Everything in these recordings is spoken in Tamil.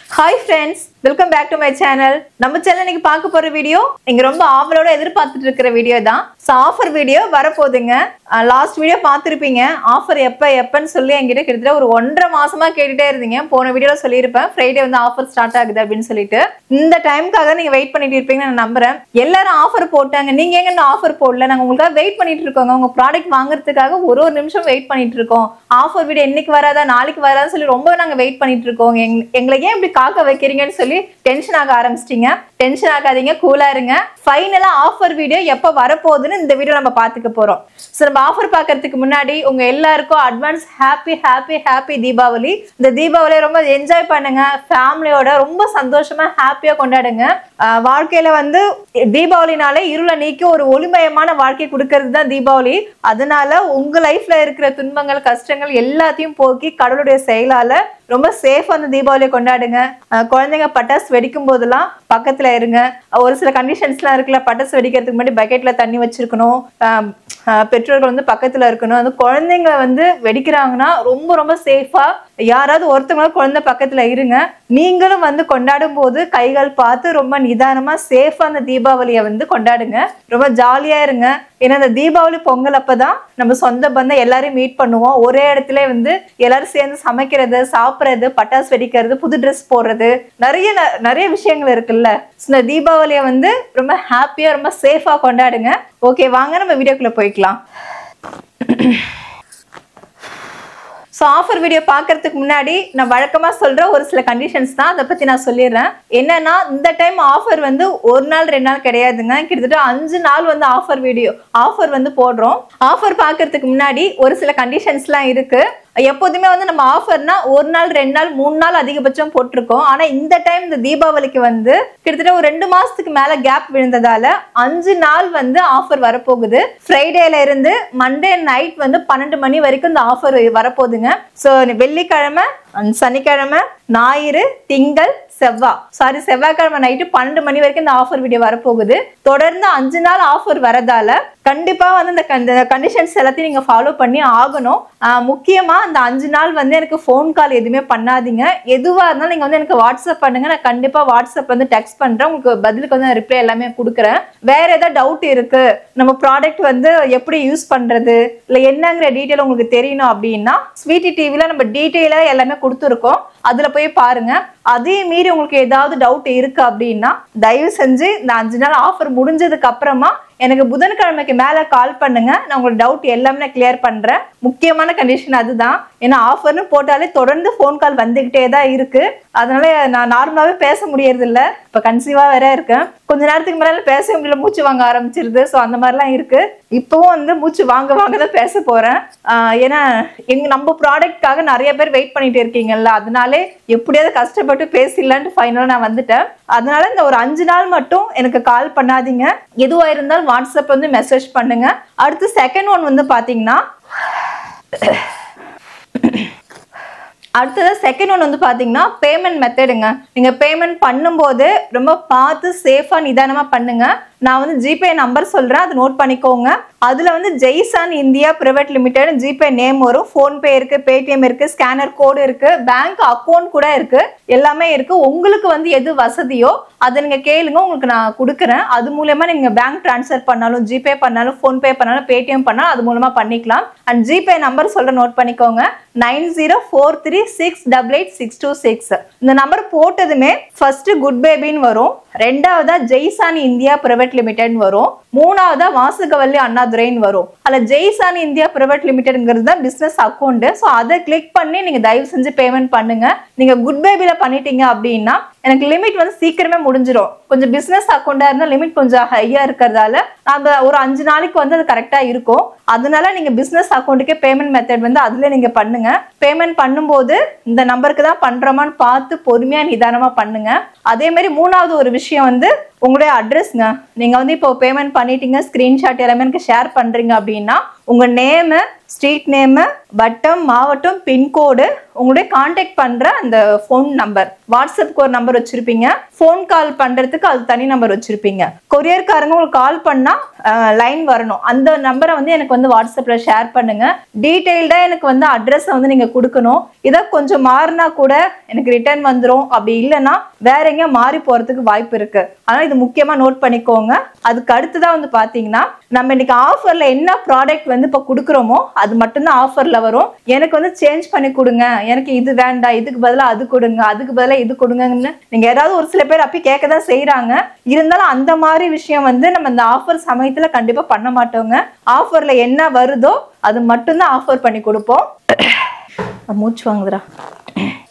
Hi friends, welcome back to my channel. நம்ம சேனல் இன்னைக்கு பார்க்க போற வீடியோ நீங்க ரொம்ப ஆவலோட எதிர்பார்த்துட்டு இருக்கிற வீடியோ தான். சோ ஆஃபர் வீடியோ வரப்போகுதுங்க. லாஸ்ட் வீடியோ பார்த்திருப்பீங்க. ஆஃபர் எப்பன்னு சொல்லி என்கிட்ட கிட்டத்தட்ட ஒரு 1.5 மாசமா கேட்டுட்டே இருந்தீங்க. போன வீடியோல சொல்லியிருப்பேன் ஃப்ரைடே வந்து ஆஃபர் ஸ்டார்ட் ஆகுது அப்படின்னு சொல்லிட்டு. இந்த டைம்க்காக நீங்க வெயிட் பண்ணிட்டு இருப்பீங்கன்னு நான் நம்புறேன். எல்லாரும் ஆஃபர் போட்டாங்க. நீங்க எங்க இன்னும் ஆஃபர் போடல? நாங்க உங்களுக்காக வெயிட் பண்ணிட்டு இருக்கோங்க. உங்க ப்ராடக்ட் வாங்குறதுக்காக ஒரு நிமிஷம் வெயிட் பண்ணிட்டு இருக்கோம். ஆஃபர் வீடியோ இன்னைக்கு வராதா நாளைக்கு வராதான்னு சொல்லி ரொம்ப நாங்க வெயிட் பண்ணிட்டு இருக்கோம். எங்களை ஏன் இப்படி காக்க வைக்கிறீங்கன்னு சொல்லி டென்ஷன் ஆக ஆரம்பிச்சிட்டீங்க. டென்ஷன் ஆகாதீங்க, கூலா இருங்க. ஃபைனலா ஆஃபர் வீடியோ எப்ப வரப்போகுதுன்னு இந்த வீடியோ நம்ம பாத்துக்க போறோம். சோ நம்ம ஆஃபர் பாக்குறதுக்கு முன்னாடி உங்க எல்லாருக்கும் அட்வான்ஸ் ஹாப்பி தீபாவளி. இந்த தீபாவளியை ரொம்ப என்ஜாய் பண்ணுங்க. ஃபேமிலியோட ரொம்ப சந்தோஷமா ஹாப்பியா கொண்டாடுங்க. வாழ்க்கையில வந்து தீபாவளினாலே இருளை நீக்கி ஒரு ஒளிமயமான வாழ்க்கை கொடுக்கறது தான் தீபாவளி. அதனால உங்க லைஃப்ல இருக்கிற துன்பங்கள் கஷ்டங்கள் எல்லாத்தையும் போக்கி கடவுளுடைய செயலால ரொம்ப சேஃபா அந்த தீபாவளியை கொண்டாடுங்க. குழந்தைங்க பட்டாசு வெடிக்கும் போதெல்லாம் பக்கத்துல இருங்க. ஒரு சில கண்டிஷன்ஸ்லாம் இருக்குல்ல, பட்டாசு வெடிக்கிறதுக்கு முன்னாடி பக்கெட்ல தண்ணி வச்சிருக்கணும், பெற்றோர்கள் வந்து பக்கத்துல இருக்கணும். அந்த குழந்தைங்க வந்து வெடிக்கிறாங்கன்னா ரொம்ப சேஃபா யாராவது ஒருத்தவங்க குழந்தை பக்கத்துல இருங்க. நீங்களும் வந்து கொண்டாடும் போது கைகள் பார்த்து ரொம்ப நிதானமா சேஃபா அந்த தீபாவளியை வந்து கொண்டாடுங்க. ரொம்ப ஜாலியா இருங்க. ஏன்னா இந்த தீபாவளி பொங்கல் அப்பதான் நம்ம சொந்த பந்தம் எல்லாரையும் மீட் பண்ணுவோம். ஒரே இடத்துல வந்து எல்லாரும் சேர்ந்து சமைக்கிறது, சாப்பிட்றது, பட்டாசு வெடிக்கிறது, புது ட்ரெஸ் போடுறது, நிறைய விஷயங்கள் இருக்குல்ல. இந்த தீபாவளியை வந்து ரொம்ப ஹாப்பியா ரொம்ப சேஃபா கொண்டாடுங்க. ஓகே, வாங்க நம்ம வீடியோக்குள்ள போய்க்கலாம். ஸோ ஆஃபர் வீடியோ பார்க்கறதுக்கு முன்னாடி நான் வழக்கமாக சொல்கிற ஒரு சில கண்டிஷன்ஸ் தான், அதை பற்றி நான் சொல்லிடுறேன். என்னன்னா, இந்த டைம் ஆஃபர் வந்து 1 நாள் 2 நாள் கிடையாதுங்க. கிட்டத்தட்ட 5 நாள் வந்து ஆஃபர் வந்து போடுறோம். ஆஃபர் பார்க்கறதுக்கு முன்னாடி ஒரு சில கண்டிஷன்ஸ்லாம் இருக்கு. எப்போதுமே வந்து நம்ம ஆஃபர்னா 1 நாள் 2 நாள் 3 நாள் அதிகபட்சம் போட்டிருக்கோம். ஆனா இந்த டைம் இந்த தீபாவளிக்கு வந்து கிட்டத்தட்ட ஒரு 2 மாசத்துக்கு மேல கேப் விழுந்ததால 5 நாள் வந்து ஆஃபர் வரப்போகுது. ஃப்ரைடேல இருந்து மண்டே நைட் வந்து 12 மணி வரைக்கும் இந்த ஆஃபர் வரப்போகுதுங்க. ஸோ வெள்ளிக்கிழமை, சனிக்கிழமை, ஞாயிறு, திங்கள், செவ்வாய்க்கிழமை நைட்டு 12 மணி வரைக்கும் இந்த ஆஃபர் வீடியோ வரப்போகுது. தொடர்ந்து 5 நாள் ஆஃபர் வரதால கண்டிப்பா வந்து இந்த கண்டிஷன்ஸ் எல்லாத்தையும் நீங்க ஃபாலோ பண்ணி ஆகணும். முக்கியமா அந்த 5 நாள் வந்து எனக்கு ஃபோன் கால் எதுவுமே பண்ணாதீங்க. எதுவா இருந்தாலும் நீங்க வந்து எனக்கு வாட்ஸ்அப் பண்ணுங்க. நான் கண்டிப்பா வாட்ஸ்அப் வந்து டெக்ஸ்ட் பண்றேன். உங்களுக்கு பதிலுக்கு வந்து ரிப்ளை எல்லாமே கொடுக்குறேன். வேற ஏதாவது டவுட் இருக்கு, நம்ம ப்ராடக்ட் வந்து எப்படி யூஸ் பண்றது இல்ல என்னங்கிற டீட்டெயில் உங்களுக்கு தெரியணும் அப்படின்னா ஸ்வீட்டி டிவில நம்ம டீட்டெயிலா எல்லாமே கொடுத்துருக்கோம். அதுல போய் பாருங்க. அதே மீறி உங்களுக்கு ஏதாவது டவுட் இருக்கு அப்படின்னா தயவு செஞ்சு இந்த 5 நாள் ஆஃபர் முடிஞ்சதுக்கு அப்புறமா எனக்கு புதன்கிழமைக்கு மேல கால் பண்ணுங்க. நான் உங்களுக்கு டவுட் எல்லாமே நான் கிளியர் பண்றேன். முக்கியமான கண்டிஷன் அதுதான். ஏன்னா ஆஃபர்னு போட்டாலே தொடர்ந்து ஃபோன் கால் வந்துகிட்டே தான் இருக்கு. அதனால நான் நார்மலாவே பேச முடியறது இல்ல. இப்ப கன்சீவா வேற இருக்கேன். கொஞ்ச நேரத்துக்கு மேல பேச முடியல, மூச்சு வாங்க ஆரம்பிச்சிருது. ஸோ அந்த மாதிரிலாம் இருக்கு. இப்பவும் வந்து மூச்சு வாங்க தான் பேச போறேன். ஏன்னா நம்ம ப்ராடக்ட்காக நிறைய பேர் வெயிட் பண்ணிட்டு இருக்கீங்கல்ல, அதனாலே எப்படியாவது கஷ்டப்பட்டு பேசிடலான்ட்டு ஃபைனலா நான் வந்துட்டேன். அதனால இந்த ஒரு 5 நாள் மட்டும் எனக்கு கால் பண்ணாதீங்க. எதுவா இருந்தாலும் வாட்ஸ்அப் வந்து மெசேஜ் பண்ணுங்க. அடுத்து செகண்ட் ஒன் வந்து பாத்தீங்கன்னா பேமெண்ட் மெத்தடுங்க. நீங்க பேமெண்ட் பண்ணும்போது ரொம்ப பார்த்து சேஃபா நிதானமா பண்ணுங்க. நான் வந்து ஜிபே நம்பர் சொல்றேன், அதை நோட் பண்ணிக்கோங்க. அதுல வந்து Jaisan India private limited GPay name வரும். போன்பே இருக்கு, பேடிஎம் இருக்கு, ஸ்கேனர் கோடு இருக்கு, பேங்க் அக்கௌண்ட் கூட இருக்கு, எல்லாமே இருக்கு. உங்களுக்கு வந்து எது வசதியோ அதை நீங்க கேளுங்க, உங்களுக்கு நான் கொடுக்குறேன். அது மூலமா நீங்க பேங்க் டிரான்ஸ்ஃபர் பண்ணாலும், ஜிபே பண்ணாலும், போன்பே பண்ணாலும், பேடிஎம் பண்ணாலும் அது மூலமா பண்ணிக்கலாம். அண்ட் ஜிபே நம்பர் சொல்ற நோட் பண்ணிக்கோங்க, 9043688626. இந்த நம்பர் போட்டதுமே ஃபர்ஸ்ட் குட் பேபின்னு வரும், ரெண்டாவதா ஜெய்சான் இந்தியா பிரைவேட் லிமிடெட் வரும், மூணாவதா வாசுகவல்லி அண்ணாதுரைன்னு வரும். அதுல ஜெய்சான் இந்தியா பிரைவேட் லிமிடெட்ங்கிறது தான் பிசினஸ் அக்கௌண்ட். ஸோ அதை கிளிக் பண்ணி நீங்க தயவு செஞ்சு பேமெண்ட் பண்ணுங்க. நீங்க குட் பேபில பண்ணிட்டீங்க அப்படின்னா எனக்கு லிமிட் வந்து சீக்கிரமே முடிஞ்சிடும். கொஞ்சம் பிசினஸ் அக்கௌண்டா இருந்தா லிமிட் கொஞ்சம் ஹையா இருக்கிறதால நம்ம ஒரு 5 நாளைக்கு வந்து அது கரெக்டா இருக்கும். அதனால நீங்க பிசினஸ் அக்கௌண்ட்டுக்கே பேமெண்ட் மெத்தட் வந்து அதுல நீங்க பண்ணுங்க. பேமெண்ட் பண்ணும்போது இந்த நம்பருக்கு தான் பண்றோமான்னு பார்த்து பொறுமையா நிதானமா பண்ணுங்க. அதே மாதிரி மூணாவது ஒரு விஷயம் வந்து உங்களுடைய அட்ரஸ்ங்க. நீங்க வந்து இப்போ பேமெண்ட் பண்ணிட்டீங்க, ஸ்கிரீன்ஷாட் எல்லாமே எனக்கு ஷேர் பண்றீங்க அப்படின்னா உங்க நேமு, ஸ்ட்ரீட் நேமு, வட்டம், மாவட்டம், பின்கோடு, உங்களுடைய கான்டாக்ட் பண்ற அந்த ஃபோன் நம்பர், வாட்ஸ்அப்க்கு ஒரு நம்பர் வச்சிருப்பீங்க, ஃபோன் கால் பண்றதுக்கு அது தனி நம்பர் வச்சிருப்பீங்க. கொரியர்காரங்க உங்களுக்கு கால் பண்ணா லைன் வரணும், அந்த நம்பரை வந்து எனக்கு வந்து வாட்ஸ்அப்ல ஷேர் பண்ணுங்க. டீடைல்டா எனக்கு வந்து அட்ரஸ் வந்து நீங்க கொடுக்கணும். இதை கொஞ்சம் மாறினா கூட எனக்கு ரிட்டர்ன் வந்துடும், அப்படி இல்லைன்னா வேற எங்கேயும் மாறி போறதுக்கு வாய்ப்பு இருக்கு. ஆனா இது முக்கியமா நோட் பண்ணிக்கோங்க. அதுக்கு அடுத்துதான் வந்து பாத்தீங்கன்னா நம்ம இன்னைக்கு ஆஃபர்ல என்ன ப்ராடக்ட் வந்து இப்ப கொடுக்குறோமோ அது மட்டும்தான் ஆஃபர்ல வரும். எனக்கு வந்து சேஞ்ச் பண்ணி கொடுங்க, எனக்கு இது வேண்டாம், இதுக்கு பதிலாக அது கொடுங்க, அதுக்கு பதிலாக இது கொடுங்கன்னு நீங்க ஏதாவது ஒரு சில பேர் அப்படி கேட்கதான் செய்யறாங்க. இருந்தாலும் அந்த மாதிரி விஷயம் வந்து நம்ம இந்த ஆஃபர் சமயத்துல கண்டிப்பா பண்ண மாட்டோங்க. ஆஃபர்ல என்ன வருதோ அது மட்டும்தான் ஆஃபர் பண்ணி கொடுப்போம். மூச்சு வாங்குதுடா.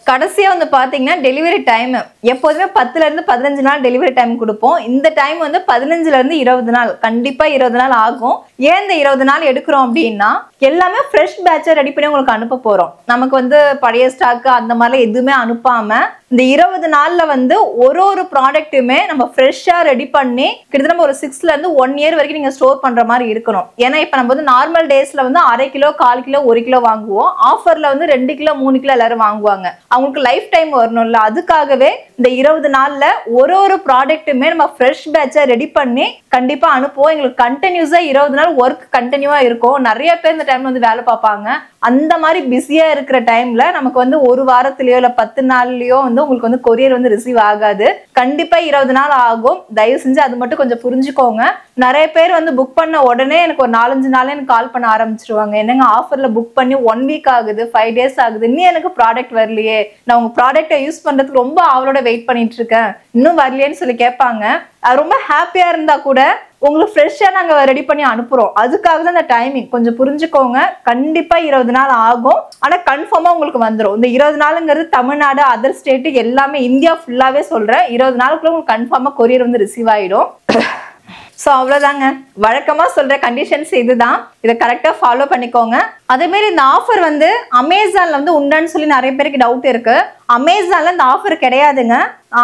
கடைசியா வந்து பாத்தீங்கன்னா டெலிவரி டைம் எப்போதுமே 10ல இருந்து 15 நாள் டெலிவரி டைம் கொடுப்போம். இந்த டைம் வந்து 15ல இருந்து 20 நாள், கண்டிப்பா 20 நாள் ஆகும். ஏன் இந்த 20 நாள் எடுக்கிறோம் அப்படின்னா எல்லாமே ஃப்ரெஷ் பேட்சை ரெடி பண்ணி உங்களுக்கு அனுப்ப போறோம். நமக்கு வந்து பழைய ஸ்டாக்கு அந்த மாதிரிலாம் எதுவுமே அனுப்பாம இந்த 20 நாள்ல வந்து ஒரு ப்ராடக்ட்டுமே நம்ம ஃப்ரெஷ்ஷா ரெடி பண்ணி கிட்டத்தட்ட நம்ம ஒரு 6ல இருந்து 1 இயர் வரைக்கும் நீங்க ஸ்டோர் பண்ற மாதிரி இருக்கணும். ஏன்னா இப்ப நம்ம வந்து நார்மல் டேஸ்ல வந்து 1/2 கிலோ, 1/4 கிலோ, 1 கிலோ வாங்குவோம். ஆஃபர்ல வந்து 2 கிலோ 3 கிலோ எல்லாரும் வாங்குவாங்க. அவங்களுக்கு லைஃப் டைம் வரணும்ல, அதுக்காகவே இந்த 20 நாள்ல ஒரு ப்ராடக்ட்டுமே நம்ம ஃப்ரெஷ் பேட்சை ரெடி பண்ணி கண்டிப்பா அனுப்புவோம். எங்களுக்கு கண்டினியூஸா 20 நாள் ஒர்க் கண்டினியூவா இருக்கும். நிறைய பேர் இந்த டைம்ல வந்து வேலை பார்ப்பாங்க. அந்த மாதிரி பிஸியா இருக்கிற டைம்ல நமக்கு வந்து ஒரு வாரத்திலயோ இல்ல 10 நாள்லயோ வந்து உங்களுக்கு வந்து கொரியர் வந்து ரிசீவ் ஆகாது. கண்டிப்பா 20 நாள் ஆகும். தயவு செஞ்சு அது மட்டும் கொஞ்சம் புரிஞ்சுக்கோங்க. நிறைய பேர் வந்து புக் பண்ண உடனே எனக்கு ஒரு 4-5 நாளே எனக்கு கால் பண்ண ஆரம்பிச்சிருவாங்க. என்னங்க ஆஃபர்ல புக் பண்ணி 1 வீக் ஆகுது, 5 டேஸ் ஆகுது, இன்னும் எனக்கு ப்ராடக்ட் வரலையே, நான் உங்க ப்ராடக்டை யூஸ் பண்றதுக்கு ரொம்ப ஆவலோட வெயிட் பண்ணிட்டு இருக்கேன், இன்னும் வரலையேன்னு சொல்லி கேட்பாங்க. அது ரொம்ப ஹாப்பியா இருந்தா கூட உங்களுக்கு ஃப்ரெஷ்ஷா நாங்க ரெடி பண்ணி அனுப்புறோம். அதுக்காக தான் இந்த டைமிங் கொஞ்சம் புரிஞ்சுக்கோங்க. கண்டிப்பா 20 நாள் ஆகும். ஆனா கன்ஃபார்மா உங்களுக்கு வந்துடும். இந்த 20 நாளுங்கிறது தமிழ்நாடு, அதர் ஸ்டேட் எல்லாமே இந்தியா ஃபுல்லாவே சொல்றேன். 20 நாளுக்குள்ள உங்களுக்கு கன்ஃபார்மா கொரியர் வந்து ரிசீவ் ஆயிடும். ஸோ அவ்வளோதாங்க, வழக்கமா சொல்ற கண்டிஷன்ஸ் இதுதான். இதை கரெக்டா ஃபாலோ பண்ணிக்கோங்க. அதே மாதிரி இந்த ஆஃபர் வந்து அமேசான்ல வந்து உண்டான்னு சொல்லி நிறைய பேருக்கு டவுட் இருக்கு. அமேசான்ல இந்த ஆஃபர் கிடையாதுங்க.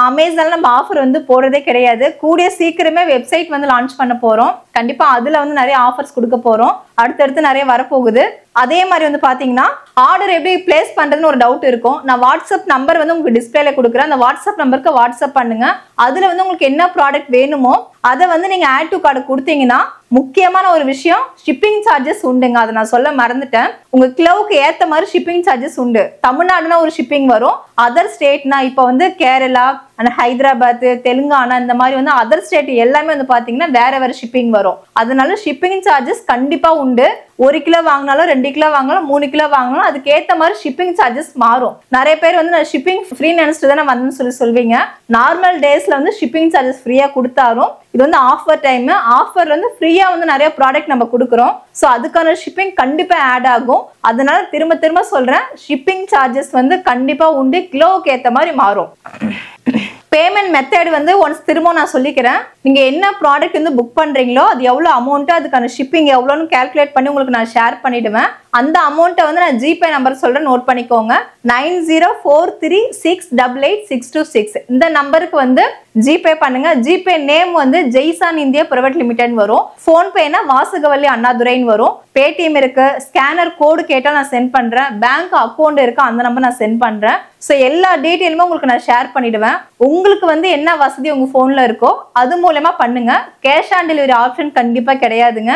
அமேசான்ல நம்ம ஆஃபர் வந்து போடுறதே கிடையாது. கூடிய சீக்கிரமே வெப்சைட் வந்து லான்ச் பண்ண போறோம். கண்டிப்பா அதுல வந்து நிறைய ஆஃபர்ஸ் கொடுக்க போறோம். அடுத்தடுத்து நிறைய வரப்போகுது. அதே மாதிரி வந்து பாத்தீங்கன்னா ஆர்டர் எப்படி பிளேஸ் பண்றதுன்னு ஒரு டவுட் இருக்கும். நான் வாட்ஸ்அப் நம்பர் வந்து உங்களுக்கு டிஸ்பிளேல கொடுக்குறேன். அந்த வாட்ஸ்அப் நம்பருக்கு வாட்ஸ்அப் பண்ணுங்க. அதுல வந்து உங்களுக்கு என்ன ப்ராடக்ட் வேணுமோ அதை வந்து நீங்க ஆட் டு கார்டு கொடுத்தீங்கன்னா முக்கியமான ஒரு விஷயம், ஷிப்பிங் சார்ஜஸ் உண்டுங்க. அதை நான் சொல்ல மறந்துட்டேன். உங்க கிலோவுக்கு ஏத்த மாதிரி ஷிப்பிங் சார்ஜஸ் உண்டு. தமிழ்நாடுனா ஒரு ஷிப்பிங் வரும், அதர் ஸ்டேட்னா இப்போ வந்து கேரளா, ஹைதராபாத், தெலுங்கானா இந்த மாதிரி வந்து அதர் ஸ்டேட் எல்லாமே வந்து பாத்தீங்கன்னா வேற ஷிப்பிங் வரும். அதனால ஷிப்பிங் சார்ஜஸ் கண்டிப்பா உண்டு. 1 கிலோ வாங்கினாலும் 2 கிலோ வாங்கினாலும் 3 கிலோ வாங்கினாலும் அதுக்கு ஏத்த மாதிரி ஷிப்பிங் சார்ஜஸ் மாறும். நிறைய பேர் வந்து நான் ஷிப்பிங் ஃப்ரீ நினைச்சிட்டு தானே வந்தேன்னு சொல்வீங்க. நார்மல் டேஸ்ல வந்து ஷிப்பிங் சார்ஜஸ் ஃப்ரீயா கொடுத்தாலும் இது வந்து ஆஃபர் டைம். ஆஃபர் வந்து ஃப்ரீயா வந்து நிறைய ப்ராடக்ட் நம்ம கொடுக்குறோம். ஸோ அதுக்கான ஷிப்பிங் கண்டிப்பா ஆட் ஆகும். அதனால திரும்ப சொல்றேன், ஷிப்பிங் சார்ஜஸ் வந்து கண்டிப்பா உண்டு. கிலோவுக்கு ஏத்த மாதிரி மாறும். பேமெண்ட் மெத்தட் வந்து ஒன்ஸ் திரும்ப நான் சொல்லிக்கிறேன். நீங்க என்ன ப்ராடக்ட் வந்து புக் பண்றீங்களோ அது எவ்வளவு அமௌண்ட், அதுக்கான ஷிப்பிங் எவ்வளோன்னு கால்குலேட் பண்ணி உங்களுக்கு நான் ஷேர் பண்ணிடுவேன். அந்த அமௌண்ட்டை வந்து நான் ஜிபே நம்பர் சொல்றேன், நோட் பண்ணிக்கோங்க. 9043688626 இந்த நம்பருக்கு வந்து ஜிபே பண்ணுங்க. ஜிபே நேம் வந்து ஜெய்சான் இந்தியா பிரைவேட் லிமிடெட் வரும். போன்பேனா வாசகவல்லி அண்ணாதுரைன்னு வரும். பேடிஎம் இருக்கு. ஸ்கேனர் கோடு கேட்டால் நான் சென்ட் பண்றேன். பேங்க் அக்கௌண்ட் இருக்கு, அந்த நம்பர் நான் சென்ட் பண்றேன். ஸோ எல்லா டீட்டெயிலுமே உங்களுக்கு நான் ஷேர் பண்ணிடுவேன். உங்களுக்கு வந்து என்ன வசதி உங்க போன்ல இருக்கோ அது மூலமா பண்ணுங்க. கேஷ் ஆன் டெலிவரி ஆப்ஷன் கண்டிப்பா கிடையாதுங்க.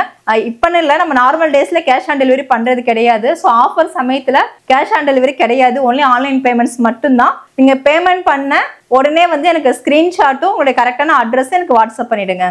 இப்பன்னு இல்லை, நம்ம நார்மல் டேஸ்ல கேஷ் ஆன் டெலிவரி பண்றது கிடையாது. ஸோ ஆஃபர் சமயத்துல கேஷ் ஆன் டெலிவரி கிடையாது. ஒன்லி ஆன்லைன் பேமெண்ட்ஸ் மட்டும்தான். நீங்க பேமெண்ட் பண்ண உடனே வந்து எனக்கு ஸ்கிரீன்ஷாட்டும் உங்களுடைய கரெக்டான அட்ரஸ் எனக்கு வாட்ஸ்அப் பண்ணிடுங்க.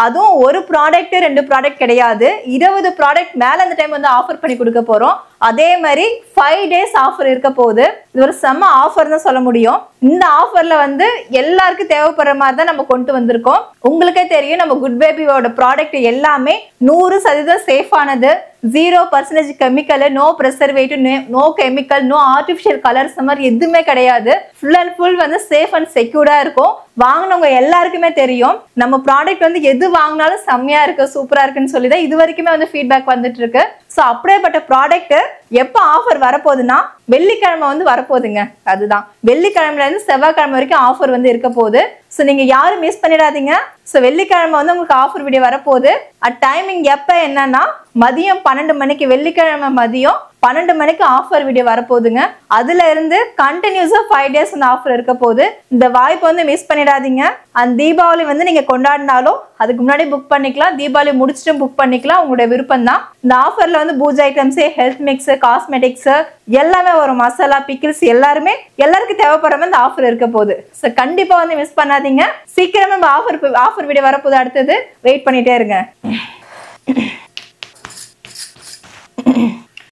அதுவும் ஒரு ப்ராடக்ட் 2 ப்ராடக்ட் கிடையாது, 20 ப்ராடக்ட் மேல அந்த டைம் வந்து ஆஃபர் பண்ணி கொடுக்க போறோம். அதே மாதிரி 5 டேஸ் ஆஃபர் இருக்க போகுது. இது ஒரு செம்ம ஆஃபர் தான் சொல்ல முடியும். இந்த ஆஃபர்ல வந்து எல்லாருக்கும் தேவைப்படுற மாதிரி தான் நம்ம கொண்டு வந்திருக்கோம். உங்களுக்கே தெரியும், நம்ம குட் பேபியோட ப்ராடக்ட் எல்லாமே 100% சேஃபானது. 0% chemical, no preservative, no chemical, no artificial colours, அந்த மாதிரி எதுவுமே கிடையாது. ஃபுல் அண்ட் ஃபுல் வந்து சேஃப் அண்ட் செக்யூர்டா இருக்கும். வாங்கினவங்க எல்லாருக்குமே தெரியும் நம்ம ப்ராடக்ட் வந்து எது வாங்கினாலும் செம்மையா இருக்கு, சூப்பரா இருக்குன்னு சொல்லி தான் இது வரைக்குமே வந்து ஃபீட்பேக் வந்துட்டு இருக்கு. ஸோ அப்படியேப்பட்ட ப்ராடக்ட் எப்போ ஆஃபர் வரப்போகுதுன்னா வெள்ளிக்கிழமை வந்து வரப்போகுதுங்க. அதுதான் வெள்ளிக்கிழமைல இருந்து செவ்வாய்க்கிழமை வரைக்கும் ஆஃபர் வந்து இருக்க போகுது. ஸோ நீங்க யாரும் மிஸ் பண்ணிடாதீங்க. ஸோ வெள்ளிக்கிழமை வந்து உங்களுக்கு ஆஃபர் வீடியோ வரப்போகுது. டைமிங் எப்போ என்னன்னா மதியம் 12 மணிக்கு, வெள்ளிக்கிழமை மதியம் 12 மணிக்கு ஆஃபர் வீடியோ வரப்போகுதுங்க. அதுல இருந்து கண்டினியூஸா 5 days அந்த ஆஃபர் இருக்க போகுது. இந்த வாய்ப்பு வந்து மிஸ் பண்ணிடாதீங்க. அந்த தீபாவளி வந்து நீங்க கொண்டாடினாலும் அதுக்கு முன்னாடி புக் பண்ணிக்கலாம், தீபாவளி முடிச்சுட்டு புக் பண்ணிக்கலாம், உங்களுடைய விருப்பம் தான். இந்த ஆஃபர்ல வந்து பூஜை ஐட்டம்ஸ், ஹெல்த் மிக்ஸ், காஸ்மெட்டிக்ஸ் எல்லாமே வரும். மசாலா, பிக்கிள்ஸ் எல்லாருக்கும் தேவைப்படுற மாதிரி இந்த ஆஃபர் இருக்க போகுது. ஸோ கண்டிப்பா வந்து மிஸ் பண்ணாதீங்க. சீக்கிரமா ஆஃபர் வீடியோ வரப்போகுது. அடுத்தது வெயிட் பண்ணிட்டே இருங்க.